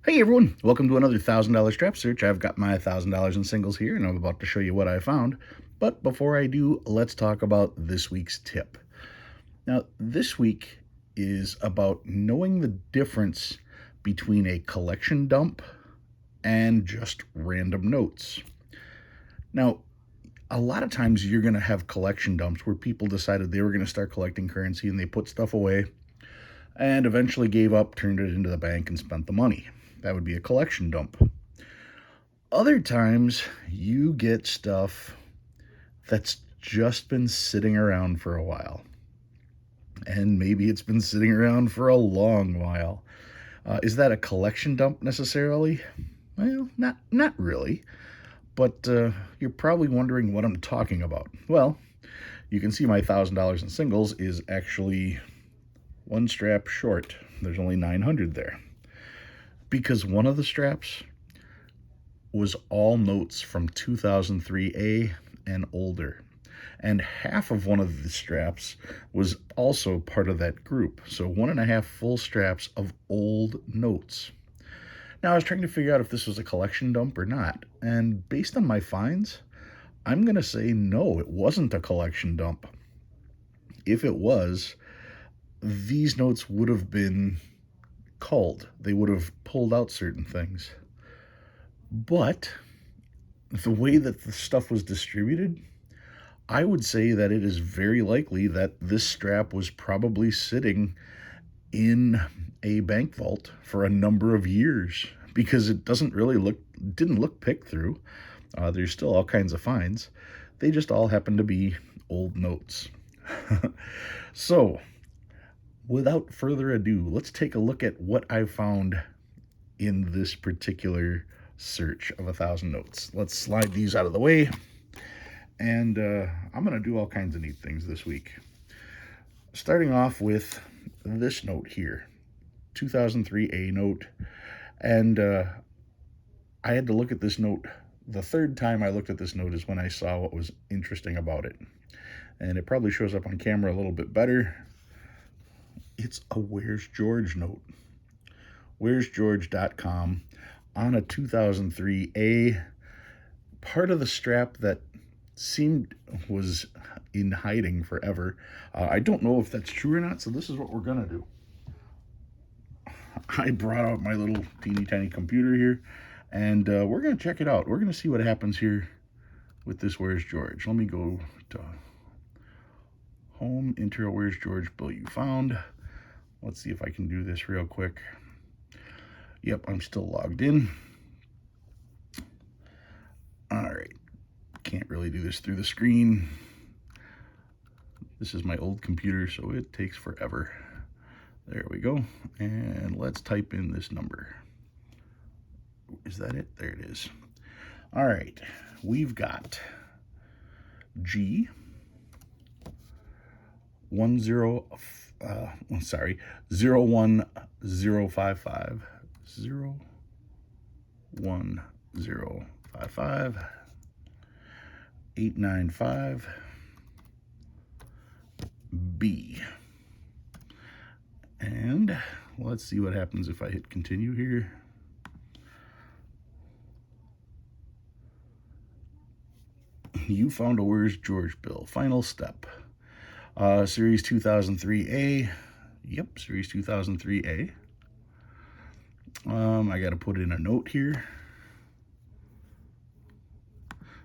Hey everyone, welcome to another $1,000 strap search. I've got my $1,000 in singles here and I'm about to show you what I found. But before I do, let's talk about this week's tip. Now, this week is about knowing the difference between a collection dump and just random notes. Now, a lot of times you're going to have collection dumps where people decided they were going to start collecting currency and they put stuff away and eventually gave up, turned it into the bank, and spent the money. That would be a collection dump. Other times, you get stuff that's just been sitting around for a while. And maybe it's been sitting around for a long while. Is that a collection dump necessarily? Well, not really. But you're probably wondering what I'm talking about. Well, you can see my $1,000 in singles is actually one strap short. There's only 900 there. Because one of the straps was all notes from 2003A and older. And half of one of the straps was also part of that group. So 1.5 full straps of old notes. Now, I was trying to figure out if this was a collection dump or not. And based on my finds, I'm going to say no, it wasn't a collection dump. If it was, these notes would have been culled. They would have pulled out certain things. But the way that the stuff was distributed, I would say that it is very likely that this strap was probably sitting in a bank vault for a number of years because it didn't look picked through. There's still all kinds of finds. They just all happen to be old notes. So, without further ado, let's take a look at what I found in this particular search of 1,000 notes. Let's slide these out of the way. And I'm going to do all kinds of neat things this week. Starting off with this note here, 2003A note. And I had to look at this note. The third time I looked at this note is when I saw what was interesting about it. And it probably shows up on camera a little bit better. It's a Where's George note. Where'sGeorge.com on a 2003A. Part of the strap that seemed was in hiding forever. I don't know if that's true or not, so this is what we're gonna do. I brought out my little teeny tiny computer here, and we're gonna check it out. We're gonna see what happens here with this Where's George. Let me go to home, enter a Where's George bill you found. Let's see if I can do this real quick. Yep, I'm still logged in. All right, can't really do this through the screen. This is my old computer, so it takes forever. There we go. And let's type in this number. Is that it? There it is. All right, we've got G 01055 01055 895 B. And let's see what happens if I hit continue here. You found a Where's George bill. Final step. Series 2003A. Yep, Series 2003A. I got to put in a note here.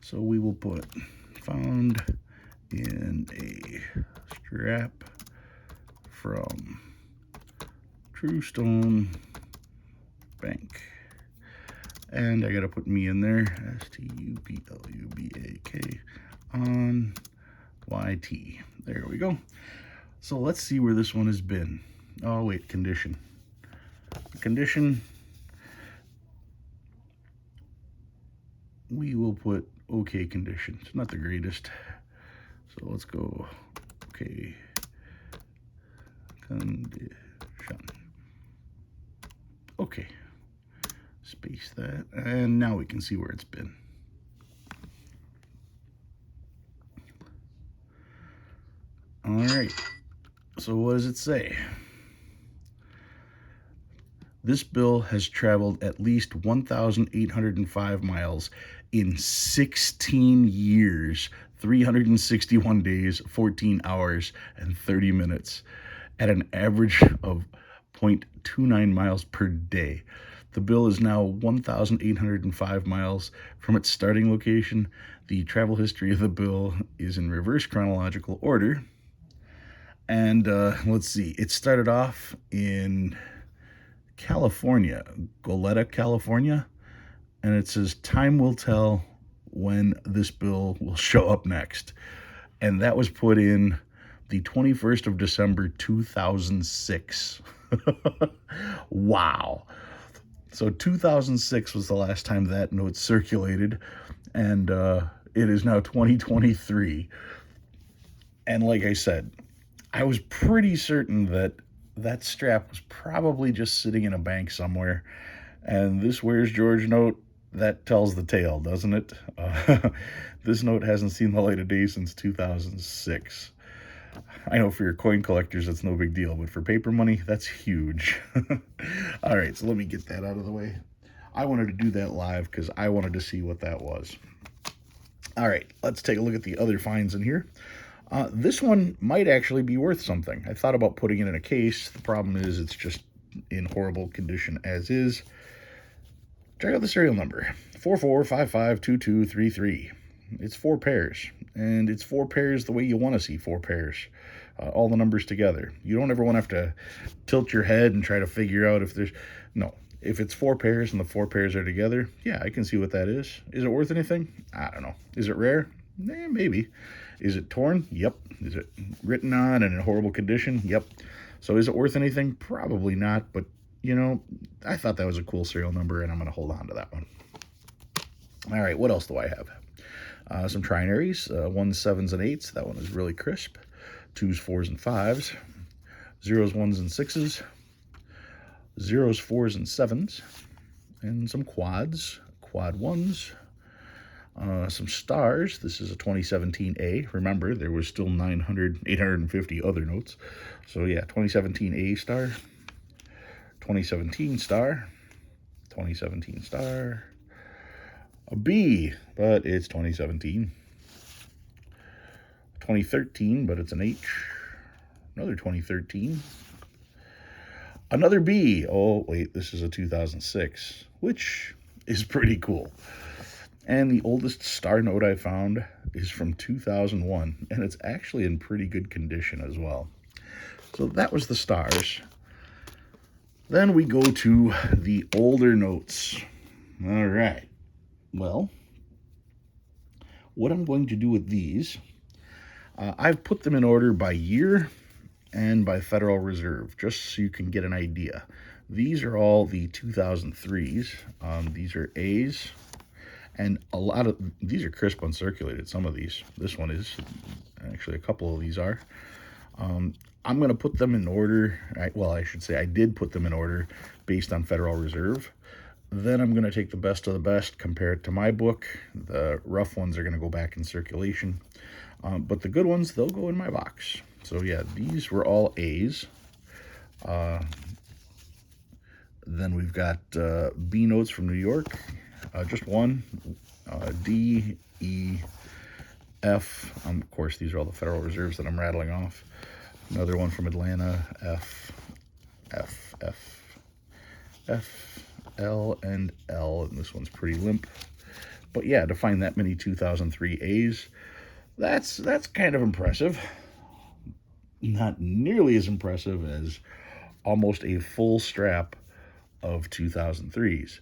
So we will put found in a strap from True Stone Bank. And I got to put me in there, STUPLUBAK on YT. There we go. So let's see where this one has been. Oh, wait, condition. Condition, we will put okay condition. It's not the greatest. So let's go okay condition. Okay. Space that. And now we can see where it's been. All right. So what does it say? This bill has traveled at least 1,805 miles in 16 years, 361 days, 14 hours, and 30 minutes at an average of 0.29 miles per day. The bill is now 1,805 miles from its starting location. The travel history of the bill is in reverse chronological order. And let's see, it started off in California, Goleta, California. And it says, time will tell when this bill will show up next. And that was put in the 21st of December, 2006. Wow. So 2006 was the last time that note circulated, and it is now 2023. And like I said, I was pretty certain that that strap was probably just sitting in a bank somewhere. And this Where's George note, that tells the tale, doesn't it? This note hasn't seen the light of day since 2006. I know for your coin collectors, that's no big deal, but for paper money, that's huge. All right, so let me get that out of the way. I wanted to do that live because I wanted to see what that was. All right, let's take a look at the other finds in here. This one might actually be worth something. I thought about putting it in a case. The problem is it's just in horrible condition as is. Check out the serial number, 44552233. It's 4 pairs, and it's 4 pairs the way you want to see 4 pairs. All the numbers together. You don't ever want to have to tilt your head and try to figure out if there's... No. If it's 4 pairs and the 4 pairs are together, yeah, I can see what that is. Is it worth anything? I don't know. Is it rare? Maybe. Is it torn? Yep. Is it written on and in horrible condition? Yep. So is it worth anything? Probably not, but, you know, I thought that was a cool serial number, and I'm going to hold on to that one. All right, what else do I have? Some trinaries, 1s, 7s, and 8s. That one is really crisp. 2s, 4s, and 5s. 0s, 1s, and 6s. 0s, 4s, and 7s. And some quads, quad 1s. Some stars. This is a 2017A. Remember, there was still 850 other notes. So yeah, 2017 A star. 2017 star. 2017 star. A B, but it's 2017. 2013, but it's an H. Another 2013. Another B. Oh, wait, this is a 2006, which is pretty cool. And the oldest star note I found is from 2001, and it's actually in pretty good condition as well. So that was the stars. Then we go to the older notes. All right. Well, what I'm going to do with these, I've put them in order by year and by Federal Reserve, just so you can get an idea. These are all the 2003s. These are A's, and a lot of these are crisp uncirculated. Some of these, this one is, actually a couple of these are. I'm going to put them in order. I should say I did put them in order based on Federal Reserve. Then I'm going to take the best of the best, compare it to my book. The rough ones are going to go back in circulation. But the good ones, they'll go in my box. So yeah, these were all A's. Then we've got B notes from New York. Just one. D, E, F. Of course, these are all the Federal Reserves that I'm rattling off. Another one from Atlanta. F, F, F, F, L, and L. And this one's pretty limp. But yeah, to find that many 2003 A's, that's kind of impressive. Not nearly as impressive as almost a full strap of 2003s.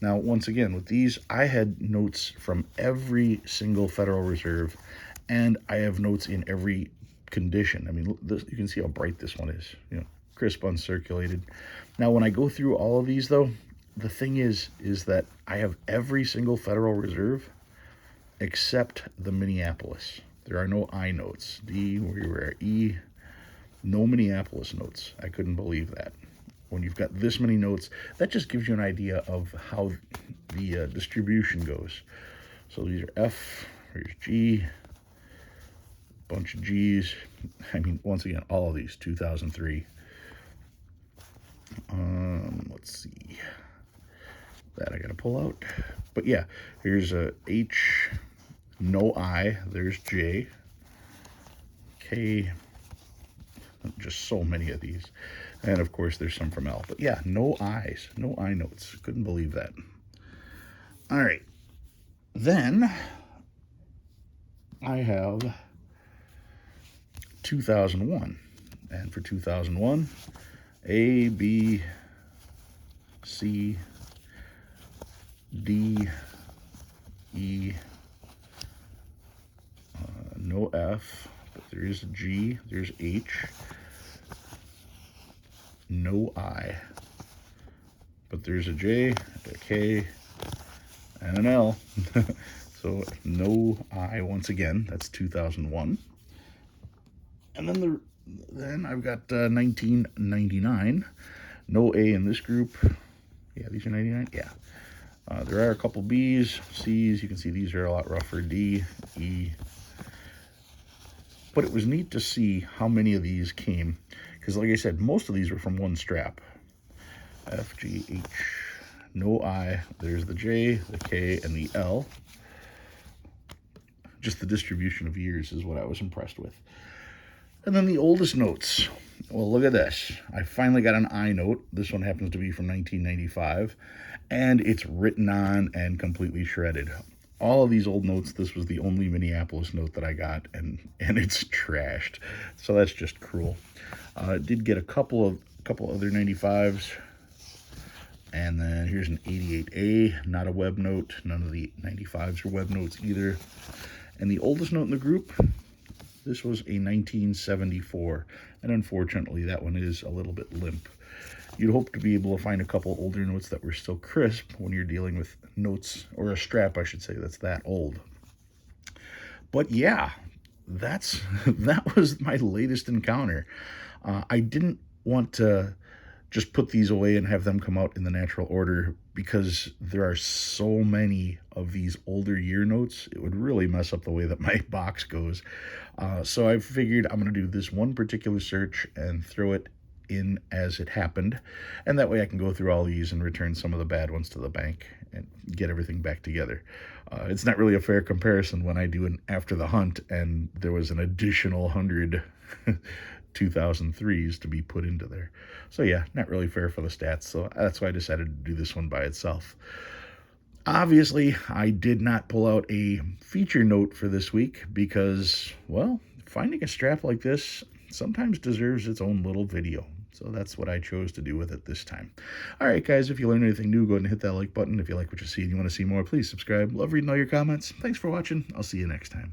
Now, once again, with these, I had notes from every single Federal Reserve, and I have notes in every condition. I mean, you can see how bright this one is, crisp, uncirculated. Now, when I go through all of these, though, the thing is that I have every single Federal Reserve except the Minneapolis. There are no I notes. D, where you were, E, no Minneapolis notes. I couldn't believe that. When you've got this many notes, that just gives you an idea of how the distribution goes. So these are F, here's G, bunch of G's. I mean, once again, all of these, 2003. Let's see. That I got to pull out. But yeah, here's a H, no I. There's J. K. Just so many of these. And of course, there's some from L. But yeah, no I's. No I notes. Couldn't believe that. All right. Then I have 2001. And for 2001, A, B, C, D, E, no F, but there is a G, there's H, no I, but there's a J, a K, and an L. So no I once again. That's 2001. And then I've got 1999. No A in this group. Yeah, these are 99. Yeah. There are a couple B's, C's. You can see these are a lot rougher. D, E. But it was neat to see how many of these came, because like I said, most of these were from one strap. F, G, H, no I. There's the J, the K, and the L. Just the distribution of years is what I was impressed with. And then the oldest notes. Well, look at this. I finally got an I note. This one happens to be from 1995, and it's written on and completely shredded. All of these old notes, this was the only Minneapolis note that I got, and it's trashed. So that's just cruel. Did get a couple other 95s, and then here's an 88A, not a web note. None of the 95s are web notes either. And the oldest note in the group, this was a 1974, and unfortunately that one is a little bit limp. You'd hope to be able to find a couple older notes that were still crisp when you're dealing with notes, or a strap I should say, that's that old. But yeah, that was my latest encounter. I didn't want to just put these away and have them come out in the natural order, because there are so many of these older year notes. It would really mess up the way that my box goes. So I figured I'm going to do this one particular search and throw it in as it happened, and that way I can go through all these and return some of the bad ones to the bank and get everything back together. It's not really a fair comparison when I do an after the hunt and there was an additional 100 2003s to be put into there. So yeah, not really fair for the stats. So that's why I decided to do this one by itself. Obviously, I did not pull out a feature note for this week because, well, finding a strap like this sometimes deserves its own little video. So that's what I chose to do with it this time. All right, guys, if you learned anything new, go ahead and hit that like button. If you like what you see and you want to see more, please subscribe. Love reading all your comments. Thanks for watching. I'll see you next time.